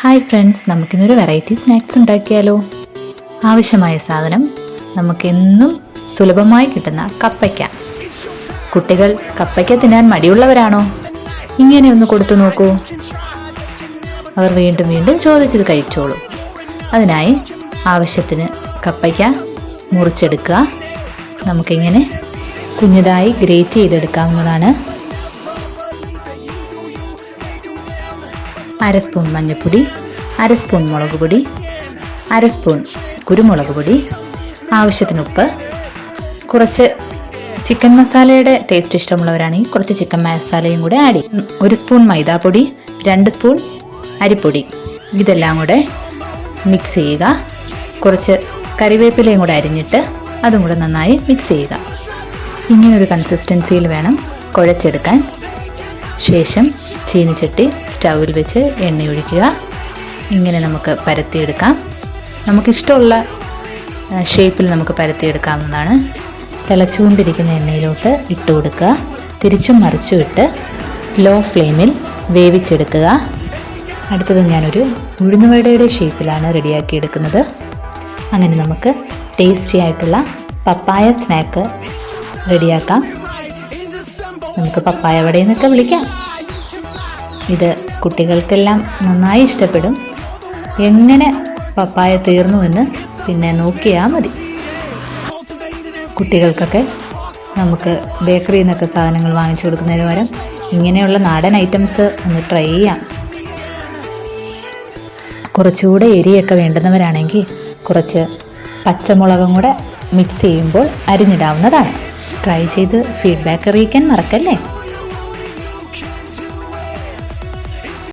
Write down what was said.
Hi friends, നമുക്കിന്നൊരു variety snacks ഉണ്ടാക്കിയാലോ? ആവശ്യമായ സാധനം നമുക്കെന്നും സുലഭമായി കിട്ടുന്ന കപ്പയ്ക്ക. കുട്ടികൾ കപ്പയ്ക്ക തിന്നാൻ മടിയുള്ളവരാണോ? ഇങ്ങനെ ഒന്ന് കൊടുത്തു നോക്കൂ, അവർ വീണ്ടും വീണ്ടും ചോദിച്ചത് കഴിച്ചോളൂ. അതിനായി ആവശ്യത്തിന് കപ്പയ്ക്ക മുറിച്ചെടുക്കുക. നമുക്കിങ്ങനെ കുഞ്ഞതായി ഗ്രേറ്റ് ചെയ്തെടുക്കാവുന്നതാണ്. 1/2 സ്പൂൺ മഞ്ഞൾപ്പൊടി, 1/2 സ്പൂൺ മുളക് പൊടി, 1/2 സ്പൂൺ കുരുമുളക് പൊടി, ആവശ്യത്തിന് ഉപ്പ്, കുറച്ച് ചിക്കൻ മസാലയുടെ ടേസ്റ്റ് ഇഷ്ടമുള്ളവരാണെങ്കിൽ കുറച്ച് ചിക്കൻ മസാലയും കൂടെ ആഡ് ചെയ്യും. 1 സ്പൂൺ മൈദാപ്പൊടി, 2 സ്പൂൺ അരിപ്പൊടി, ഇതെല്ലാം കൂടെ മിക്സ് ചെയ്യുക. കുറച്ച് കറിവേപ്പിലയും കൂടെ അരിഞ്ഞിട്ട് അതും കൂടെ നന്നായി മിക്സ് ചെയ്യുക. ഇങ്ങനൊരു കൺസിസ്റ്റൻസിയിൽ വേണം കുഴച്ചെടുക്കാൻ. ശേഷം ചീനിച്ചട്ടി സ്റ്റൗവിൽ വെച്ച് എണ്ണ ഒഴിക്കുക. ഇങ്ങനെ നമുക്ക് പരത്തിയെടുക്കാം. നമുക്കിഷ്ടമുള്ള ഷേപ്പിൽ നമുക്ക് പരത്തിയെടുക്കാവുന്നതാണ്. തിളച്ചുകൊണ്ടിരിക്കുന്ന എണ്ണയിലോട്ട് ഇട്ട് കൊടുക്കുക. തിരിച്ചും മറിച്ചും ഇട്ട് ലോ ഫ്ലെയിമിൽ വേവിച്ചെടുക്കുക. അടുത്തത് ഞാനൊരു ഉഴുന്നുവടയുടെ ഷേപ്പിലാണ് റെഡിയാക്കി എടുക്കുന്നത്. അങ്ങനെ നമുക്ക് ടേസ്റ്റി ആയിട്ടുള്ള പപ്പായ സ്നാക്ക് റെഡിയാക്കാം. നമുക്ക് പപ്പായ വടയെന്നൊക്കെ വിളിക്കാം. ഇത് കുട്ടികൾക്കെല്ലാം നന്നായി ഇഷ്ടപ്പെടും. എങ്ങനെ പപ്പായ തീർന്നുവെന്ന് പിന്നെ നോക്കിയാൽ മതി. കുട്ടികൾക്കൊക്കെ നമുക്ക് ബേക്കറിയിൽ നിന്നൊക്കെ സാധനങ്ങൾ വാങ്ങിച്ചു കൊടുക്കുന്നതിന് പകരം ഇങ്ങനെയുള്ള നാടൻ ഐറ്റംസ് ഒന്ന് ട്രൈ ചെയ്യാം. കുറച്ചുകൂടെ എരിയൊക്കെ വേണ്ടുന്നവരാണെങ്കിൽ കുറച്ച് പച്ചമുളകും കൂടെ മിക്സ് ചെയ്യുമ്പോൾ അരിഞ്ഞിടാവുന്നതാണ്. ട്രൈ ചെയ്ത് ഫീഡ്ബാക്ക് അറിയിക്കാൻ മറക്കല്ലേ.